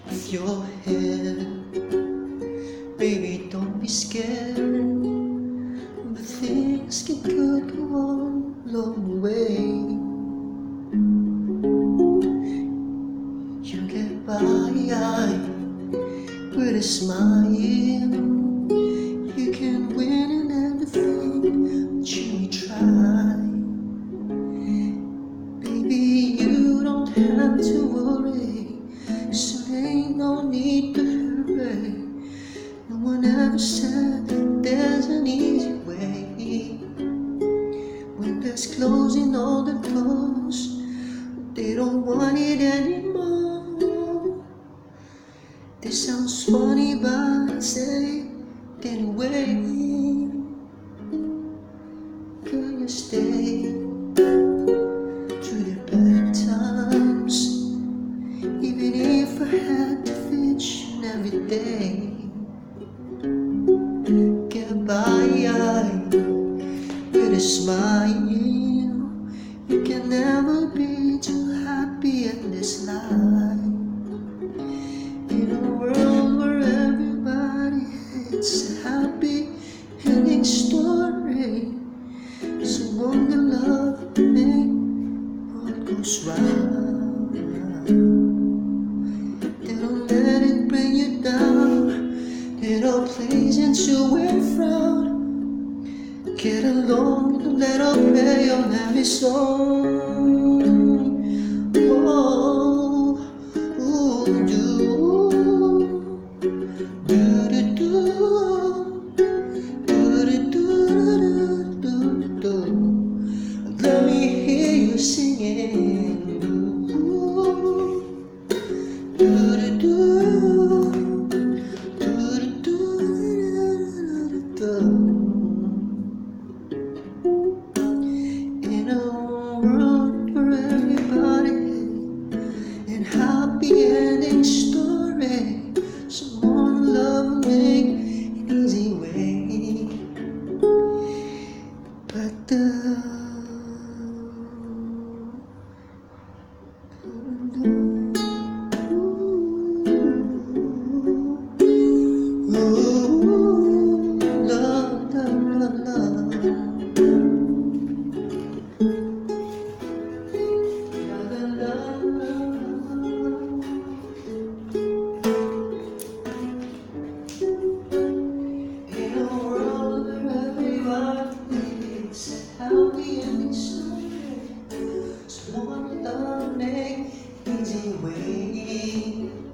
With your head, baby, don't be scared. But things could go along the way. You get by with a smile. You can win in everything that you try. Baby, you don't have to worry, so ain't no need to hurry. No one ever said there's an easy way. When there's closing all the doors, they don't want it anymore. This sounds funny, but I say it anyway. Could you stay through the bad times, even if I had to feed you every day? Get by with a smile. You can never be too happy in this life. In a world where everybody hates a happy ending story, someone to love make what goes right. They don't let it bring you down. They don't place into a frown. Get along, don't let up play on every song. Oh, ooh, let me hear you singing. In a world for everybody, and happy ending story, someone to love and make an easy way. But love, love, love. Happy ending story, someone to love, make easy way.